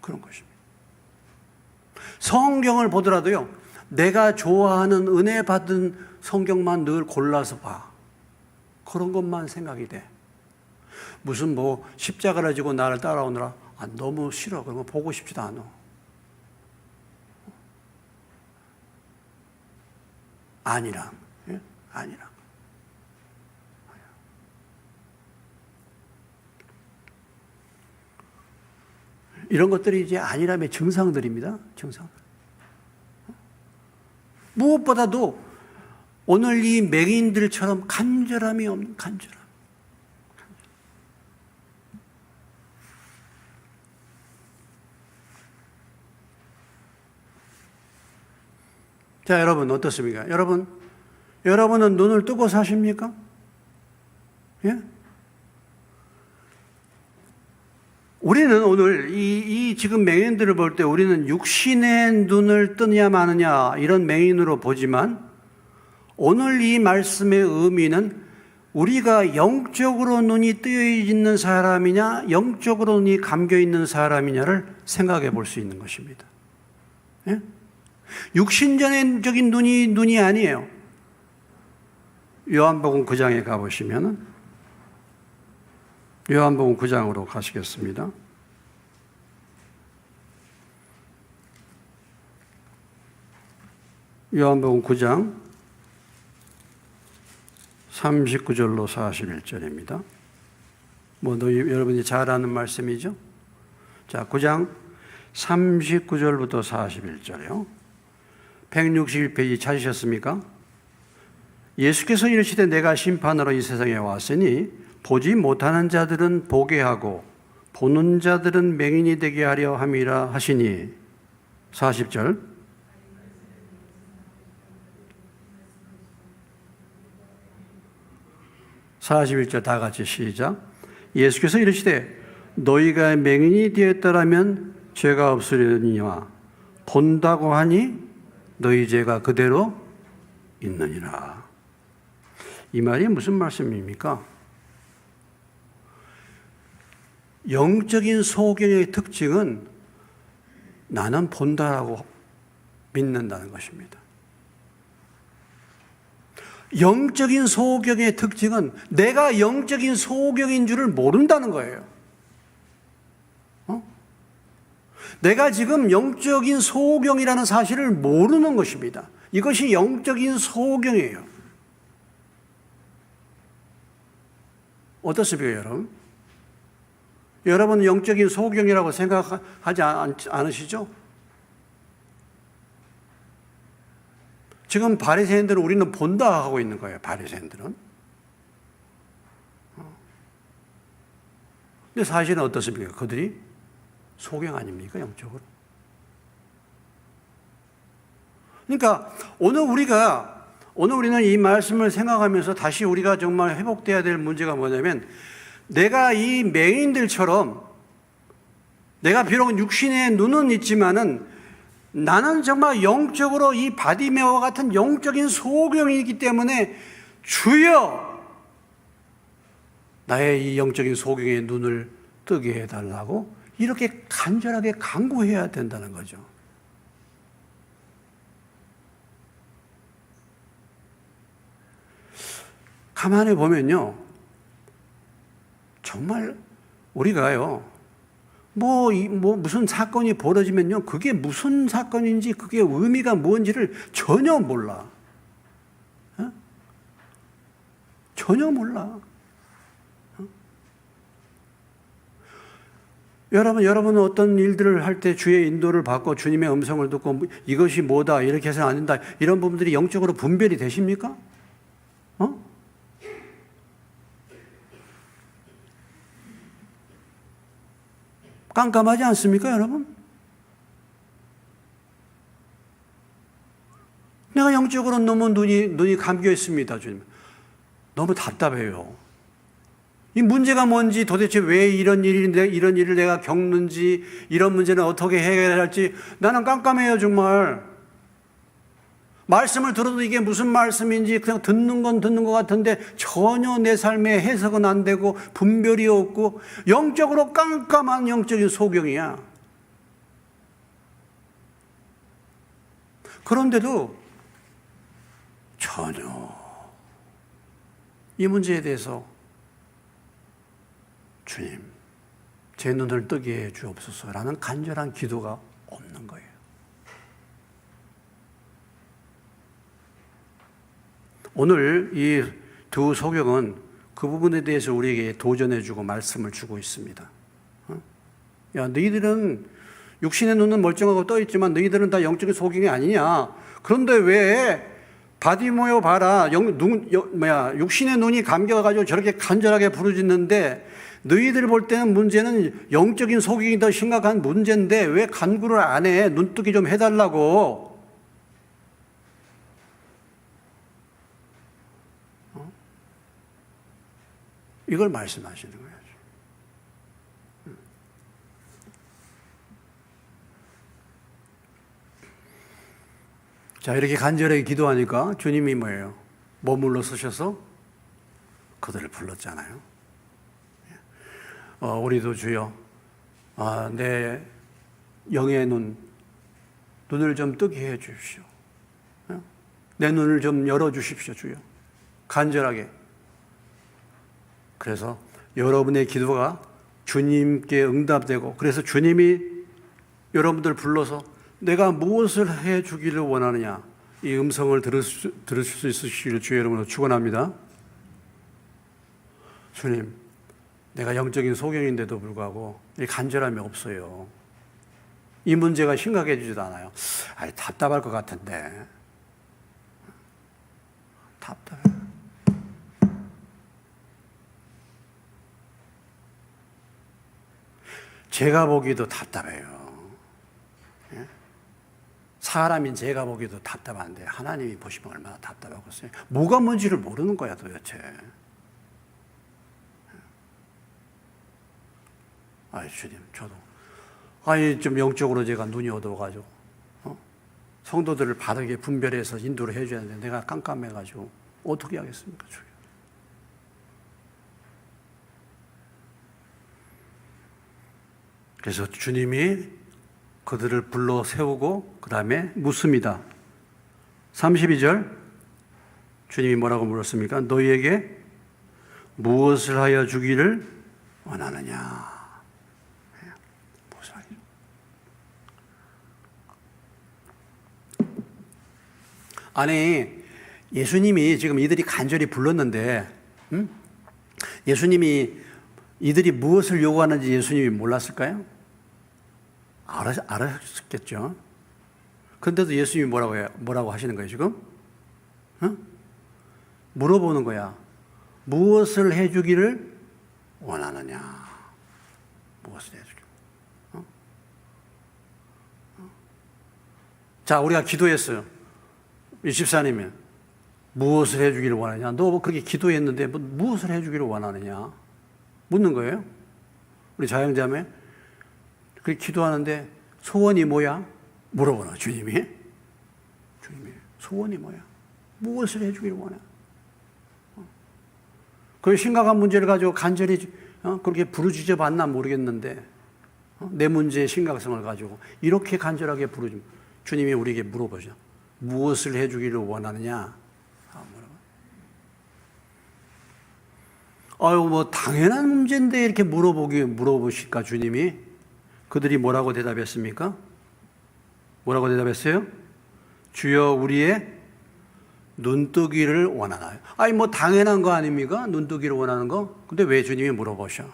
그런 것입니다. 성경을 보더라도요, 내가 좋아하는 은혜 받은 성경만 늘 골라서 봐. 그런 것만 생각이 돼. 무슨 십자가를 지고 나를 따라오느라 너무 싫어. 그런 거 보고 싶지도 않아. 안일함. 예? 안일함. 이런 것들이 이제 안일함의 증상들입니다. 증상. 무엇보다도 오늘 이 맹인들처럼 간절함이 없는 간절함. 자, 여러분 어떻습니까? 여러분은 눈을 뜨고 사십니까? 예? 우리는 오늘 이 지금 맹인들을 볼 때 우리는 육신의 눈을 뜨냐 마느냐 이런 맹인으로 보지만 오늘 이 말씀의 의미는 우리가 영적으로 눈이 뜨여 있는 사람이냐 영적으로 눈이 감겨 있는 사람이냐를 생각해 볼 수 있는 것입니다. 예? 육신적인 눈이 아니에요. 요한복음 9장에 가보시면 요한복음 9장으로 가시겠습니다. 요한복음 9장 39절로 41절입니다. 여러분이 잘 아는 말씀이죠? 자, 9장 39절부터 41절이요. 161페이지 찾으셨습니까? 예수께서 이르시되 내가 심판하러 이 세상에 왔으니 보지 못하는 자들은 보게 하고 보는 자들은 맹인이 되게 하려 함이라 하시니 40절 41절 다 같이 시작. 예수께서 이르시되 너희가 맹인이 되었더라면 죄가 없으려니와 본다고 하니 너희 죄가 그대로 있느니라. 이 말이 무슨 말씀입니까? 영적인 소경의 특징은 나는 본다라고 믿는다는 것입니다. 영적인 소경의 특징은 내가 영적인 소경인 줄을 모른다는 거예요. 내가 지금 영적인 소경이라는 사실을 모르는 것입니다. 이것이 영적인 소경이에요. 어떻습니까, 여러분? 여러분 영적인 소경이라고 생각하지 않으시죠? 지금 바리새인들은 우리는 본다 하고 있는 거예요. 바리새인들은. 근데 사실은 어떻습니까? 그들이 소경 아닙니까? 영적으로. 그러니까 오늘 우리는 이 말씀을 생각하면서 다시 우리가 정말 회복돼야 될 문제가 뭐냐면 내가 이 맹인들처럼 내가 비록 육신의 눈은 있지만은 나는 정말 영적으로 이 바디메오와 같은 영적인 소경이기 때문에 주여 나의 이 영적인 소경의 눈을 뜨게 해달라고 이렇게 간절하게 간구해야 된다는 거죠. 가만히 보면요, 정말 우리가요, 무슨 사건이 벌어지면요, 그게 무슨 사건인지, 그게 의미가 뭔지를 전혀 몰라. 전혀 몰라. 여러분은 어떤 일들을 할 때 주의 인도를 받고 주님의 음성을 듣고 이것이 뭐다, 이렇게 해서는 안 된다, 이런 부분들이 영적으로 분별이 되십니까? 깜깜하지 않습니까, 여러분? 내가 영적으로 너무 눈이 감겨 있습니다, 주님. 너무 답답해요. 이 문제가 뭔지, 도대체 왜 이런 일을 내가 겪는지, 이런 문제는 어떻게 해결해야 할지 나는 깜깜해요, 정말. 말씀을 들어도 이게 무슨 말씀인지 그냥 듣는 건 듣는 것 같은데 전혀 내 삶에 해석은 안 되고 분별이 없고 영적으로 깜깜한 영적인 소경이야. 그런데도 전혀 이 문제에 대해서 주님, 제 눈을 뜨게 해 주옵소서라는 간절한 기도가 없는 거예요. 오늘 이 두 소경은 그 부분에 대해서 우리에게 도전해주고 말씀을 주고 있습니다. 야, 너희들은 육신의 눈은 멀쩡하고 떠있지만 너희들은 다 영적인 소경이 아니냐. 그런데 왜 바디모여 봐라. 육신의 눈이 감겨가지고 저렇게 간절하게 부르짖는데 너희들 볼 때는 문제는 영적인 소경이 더 심각한 문제인데 왜 간구를 안 해? 눈뜨기 좀 해달라고. 이걸 말씀하시는 거예요. 자, 이렇게 간절하게 기도하니까 주님이 뭐예요? 머물러 서셔서 그들을 불렀잖아요. 우리도 주여, 내 영의 눈을 좀 뜨게 해 주십시오. 내 눈을 좀 열어 주십시오, 주여. 간절하게. 그래서 여러분의 기도가 주님께 응답되고, 그래서 주님이 여러분들 불러서 내가 무엇을 해 주기를 원하느냐, 이 음성을 들으실 수 있으시기를 주의 이름으로 축원합니다. 주님, 내가 영적인 소경인데도 불구하고 이 간절함이 없어요. 이 문제가 심각해지지도 않아요. 답답할 것 같은데. 답답해. 제가 보기도 답답해요. 사람인 제가 보기도 답답한데 하나님이 보시면 얼마나 답답하겠어요. 뭐가 뭔지를 모르는 거야 도대체. 주님, 저도 좀 영적으로 제가 눈이 어두워가지고 성도들을 바르게 분별해서 인도를 해줘야 되는데 내가 깜깜해가지고 어떻게 하겠습니까, 주님? 그래서 주님이 그들을 불러 세우고 그 다음에 묻습니다. 32절 주님이 뭐라고 물었습니까? 너희에게 무엇을 하여 주기를 원하느냐? 아니, 예수님이 지금 이들이 간절히 불렀는데, 예수님이 이들이 무엇을 요구하는지 예수님이 몰랐을까요? 알았겠죠. 그런데도 예수님이 뭐라고 하시는 거예요, 지금? 물어보는 거야. 무엇을 해주기를 원하느냐? 무엇을 해주기를? 자, 우리가 기도했어요. 이 집사님이 무엇을 해주기를 원하냐? 너 그렇게 기도했는데 무엇을 해주기를 원하느냐? 묻는 거예요. 우리 자영자매 그렇게 기도하는데 소원이 뭐야? 물어보나 주님이 소원이 뭐야? 무엇을 해주기를 원해? 그 심각한 문제를 가지고 간절히 그렇게 부르짖어 봤나 모르겠는데 내 문제의 심각성을 가지고 이렇게 간절하게 부르짖 주님이 우리에게 물어보죠. 무엇을 해주기를 원하느냐? 뭐 당연한 문제인데 이렇게 물어보실까 주님이? 그들이 뭐라고 대답했습니까? 뭐라고 대답했어요? 주여 우리의 눈뜨기를 원하나요? 뭐 당연한 거 아닙니까? 눈뜨기를 원하는 거? 근데 왜 주님이 물어보셔?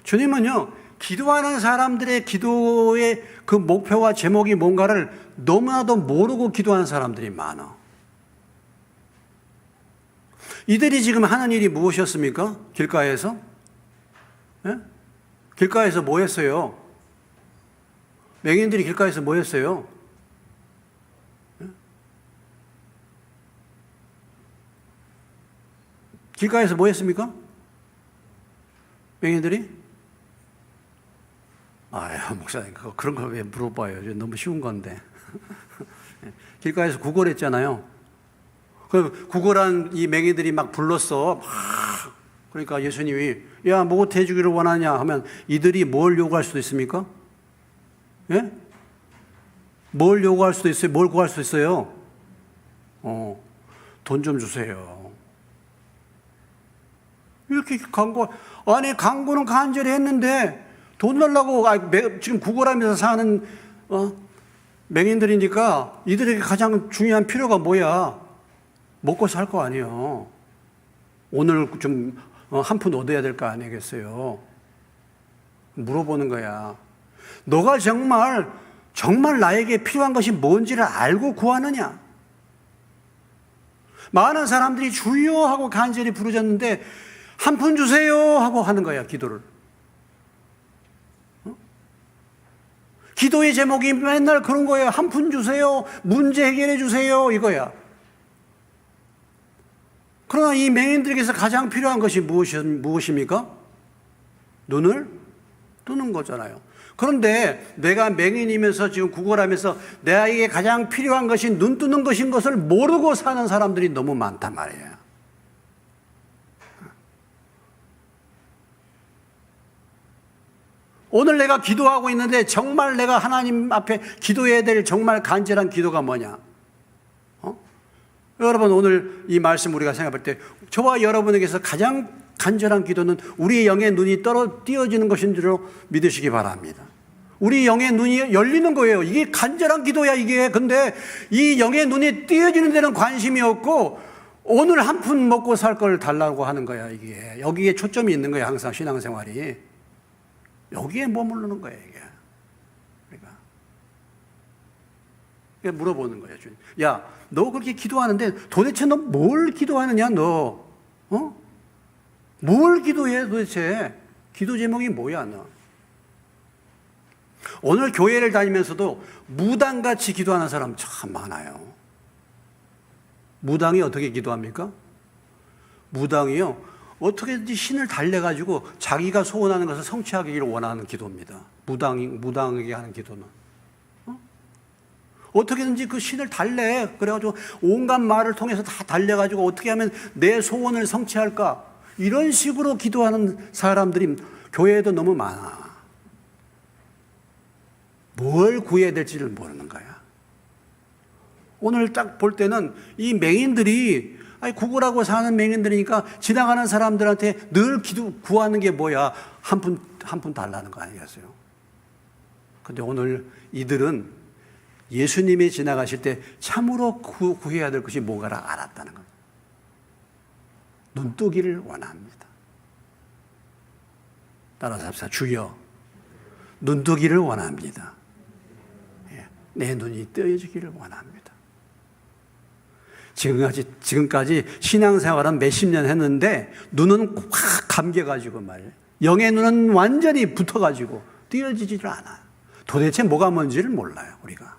주님은요, 기도하는 사람들의 기도의 그 목표와 제목이 뭔가를 너무나도 모르고 기도하는 사람들이 많아. 이들이 지금 하는 일이 무엇이었습니까? 길가에서? 예? 길가에서 뭐 했어요? 맹인들이 길가에서 뭐 했어요? 예? 길가에서 뭐 했습니까? 맹인들이? 목사님, 그런 걸 왜 물어봐요? 너무 쉬운 건데. 길가에서 구걸했잖아요. 그 구걸한 이 맹인들이 막 불렀어. 그러니까 예수님이 뭐 해주기를 원하냐 하면 이들이 뭘 요구할 수도 있습니까? 예? 뭘 요구할 수도 있어요? 뭘 구할 수 있어요? 돈 좀 주세요. 이렇게 광고는 간절히 했는데 돈 달라고 지금 구걸하면서 사는 맹인들이니까 이들에게 가장 중요한 필요가 뭐야? 먹고 살 거 아니에요. 오늘 좀 한 푼 얻어야 될 거 아니겠어요? 물어보는 거야. 너가 정말 나에게 필요한 것이 뭔지를 알고 구하느냐? 많은 사람들이 주여 하고 간절히 부르짖는데 한 푼 주세요 하고 하는 거야, 기도를. 기도의 제목이 맨날 그런 거예요. 한 푼 주세요. 문제 해결해 주세요. 이거야. 그러나 이 맹인들에게서 가장 필요한 것이 무엇입니까? 눈을 뜨는 거잖아요. 그런데 내가 맹인이면서 지금 구걸하면서 내게 가장 필요한 것이 눈 뜨는 것인 것을 모르고 사는 사람들이 너무 많단 말이에요. 오늘 내가 기도하고 있는데 정말 내가 하나님 앞에 기도해야 될 정말 간절한 기도가 뭐냐? 여러분, 오늘 이 말씀 우리가 생각할 때 저와 여러분에게서 가장 간절한 기도는 우리의 영의 눈이 띄어지는 것인 줄로 믿으시기 바랍니다. 우리 영의 눈이 열리는 거예요. 이게 간절한 기도야, 이게. 근데 이 영의 눈이 띄어지는 데는 관심이 없고 오늘 한 푼 먹고 살 걸 달라고 하는 거야, 이게. 여기에 초점이 있는 거야, 항상 신앙생활이. 여기에 머무르는 거예요, 이게. 그러니까 물어보는 거예요, 주님. 야, 너 그렇게 기도하는데 도대체 너 뭘 기도하느냐, 너? 뭘 기도해, 도대체? 기도 제목이 뭐야, 너? 오늘 교회를 다니면서도 무당같이 기도하는 사람 참 많아요. 무당이 어떻게 기도합니까? 무당이요, 어떻게든지 신을 달래가지고 자기가 소원하는 것을 성취하기를 원하는 기도입니다. 무당에게 하는 기도는. 어떻게든지 그 신을 달래. 그래가지고 온갖 말을 통해서 다 달래가지고 어떻게 하면 내 소원을 성취할까? 이런 식으로 기도하는 사람들이 교회에도 너무 많아. 뭘 구해야 될지를 모르는 거야. 오늘 딱 볼 때는 이 맹인들이, 구걸하고 사는 맹인들이니까 지나가는 사람들한테 늘 구하는 게 뭐야? 한 푼 달라는 거 아니겠어요? 근데 오늘 이들은 예수님이 지나가실 때 참으로 구해야 될 것이 뭔가를 알았다는 겁니다. 눈뜨기를 원합니다. 따라서 합시다. 주여, 눈뜨기를 원합니다. 내 눈이 뜨여지기를 원합니다. 지금까지 신앙생활은 몇십 년 했는데 눈은 확 감겨가지고 말이에요. 영의 눈은 완전히 붙어가지고 띄어지지를 않아요. 도대체 뭐가 뭔지를 몰라요, 우리가.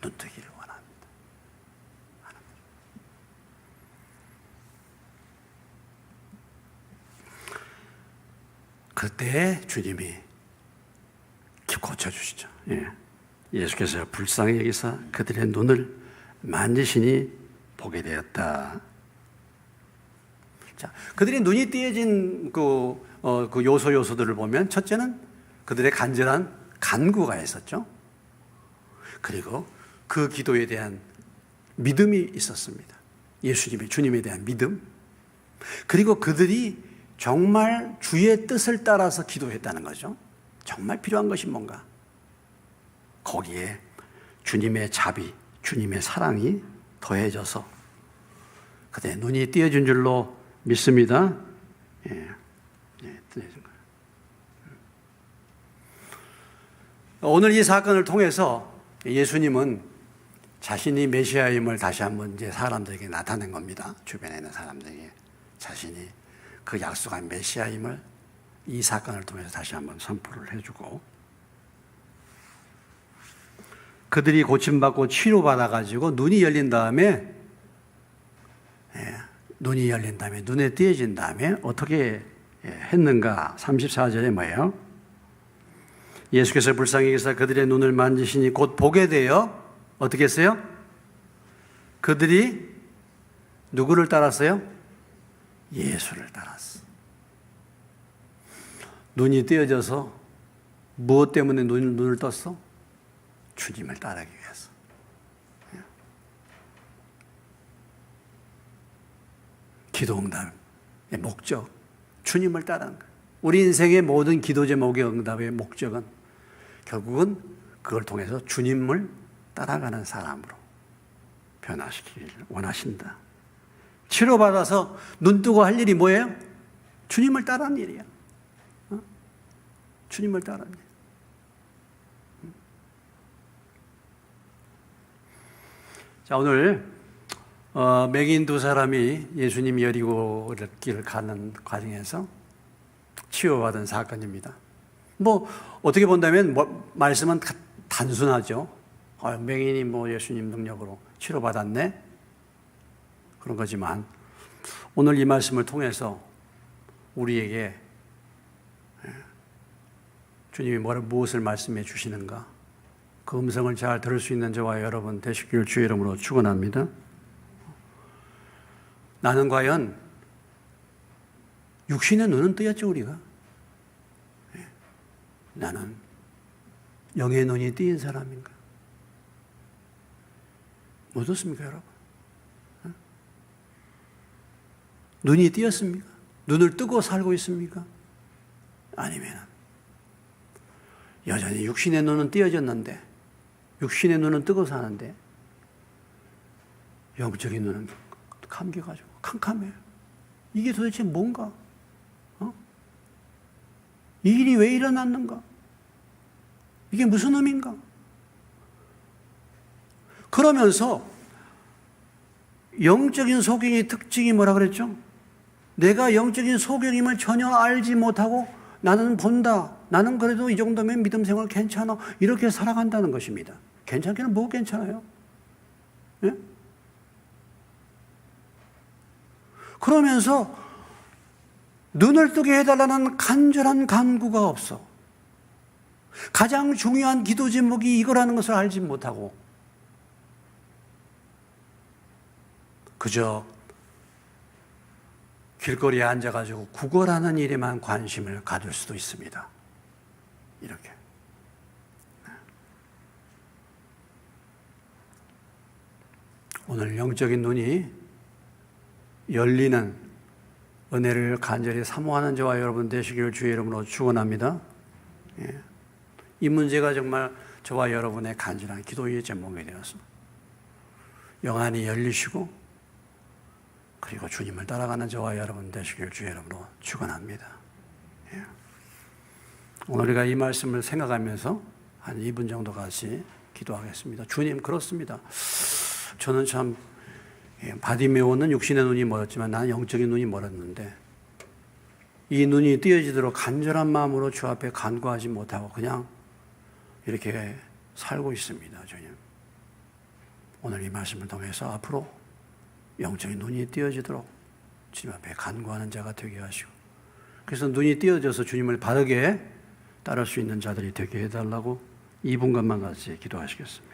눈뜨기를 원합니다. 그때 주님이 고쳐주시죠. 예수께서 불쌍히 여기사 그들의 눈을 만지시니 보게 되었다. 자, 그들이 눈이 띄어진 그 요소들을 보면 첫째는 그들의 간절한 간구가 있었죠. 그리고 그 기도에 대한 믿음이 있었습니다. 주님에 대한 믿음. 그리고 그들이 정말 주의 뜻을 따라서 기도했다는 거죠. 정말 필요한 것이 뭔가. 거기에 주님의 자비, 주님의 사랑이 더해져서 그때 눈이 띄어진 줄로 믿습니다. 띄어진 거예요. 오늘 이 사건을 통해서 예수님은 자신이 메시아임을 다시 한번 이제 사람들에게 나타낸 겁니다. 주변에 있는 사람들에게 자신이 그 약속한 메시아임을 이 사건을 통해서 다시 한번 선포를 해주고, 그들이 고침받고 치료받아가지고 눈이 열린 다음에 눈에 띄어진 다음에 어떻게 했는가? 34절에 뭐예요? 예수께서 불쌍히 여기사 그들의 눈을 만지시니 곧 보게 되어 어떻게 했어요? 그들이 누구를 따랐어요? 예수를 따랐어. 눈이 띄어져서 무엇 때문에 눈을 떴어? 주님을 따르기 위해서. 기도 응답의 목적, 주님을 따르는 거예요. 우리 인생의 모든 기도 제목의 응답의 목적은 결국은 그걸 통해서 주님을 따라가는 사람으로 변화시키기를 원하신다. 치료받아서 눈 뜨고 할 일이 뭐예요? 주님을 따르는 일이야. 주님을 따르는 일. 자, 오늘 맹인 두 사람이 예수님 여리고를 가는 과정에서 치유받은 사건입니다. 어떻게 본다면 말씀은 단순하죠. 맹인이 예수님 능력으로 치료받았네. 그런 거지만 오늘 이 말씀을 통해서 우리에게 주님이 무엇을 말씀해 주시는가 그 음성을 잘 들을 수 있는 저와 여러분 되시기를 주의 이름으로 축원합니다. 나는 과연 육신의 눈은 뜨였죠 우리가. 나는 영의 눈이 띄인 사람인가? 못 어떻습니까 여러분? 눈이 띄었습니까? 눈을 뜨고 살고 있습니까? 아니면 여전히 육신의 눈은 띄어졌는데 육신의 눈은 뜨고 사는데 영적인 눈은 감겨가지고 캄캄해요. 이게 도대체 뭔가? 이 일이 왜 일어났는가? 이게 무슨 의미인가? 그러면서 영적인 소경의 특징이 뭐라 그랬죠? 내가 영적인 소경임을 전혀 알지 못하고 나는 본다. 나는 그래도 이 정도면 믿음 생활 괜찮아. 이렇게 살아간다는 것입니다. 괜찮기는 뭐가 괜찮아요? 예? 그러면서 눈을 뜨게 해달라는 간절한 간구가 없어. 가장 중요한 기도 제목이 이거라는 것을 알지 못하고 그저 길거리에 앉아가지고 구걸하는 일에만 관심을 가질 수도 있습니다. 이렇게. 오늘 영적인 눈이 열리는 은혜를 간절히 사모하는 저와 여러분 되시기를 주의 이름으로 축원합니다. 이 문제가 정말 저와 여러분의 간절한 기도의 제목이 되어서 영안이 열리시고 그리고 주님을 따라가는 저와 여러분 되시기를 주의 이름으로 축원합니다. 오늘 우리가 이 말씀을 생각하면서 한 2분 정도 같이 기도하겠습니다. 주님, 그렇습니다. 저는 참 바디메오는 육신의 눈이 멀었지만 나는 영적인 눈이 멀었는데 이 눈이 띄어지도록 간절한 마음으로 주 앞에 간구하지 못하고 그냥 이렇게 살고 있습니다. 주님, 오늘 이 말씀을 통해서 앞으로 영적인 눈이 띄어지도록 주님 앞에 간구하는 자가 되게 하시고 그래서 눈이 띄어져서 주님을 바르게 따를 수 있는 자들이 되게 해달라고 2분간만 같이 기도하시겠습니다.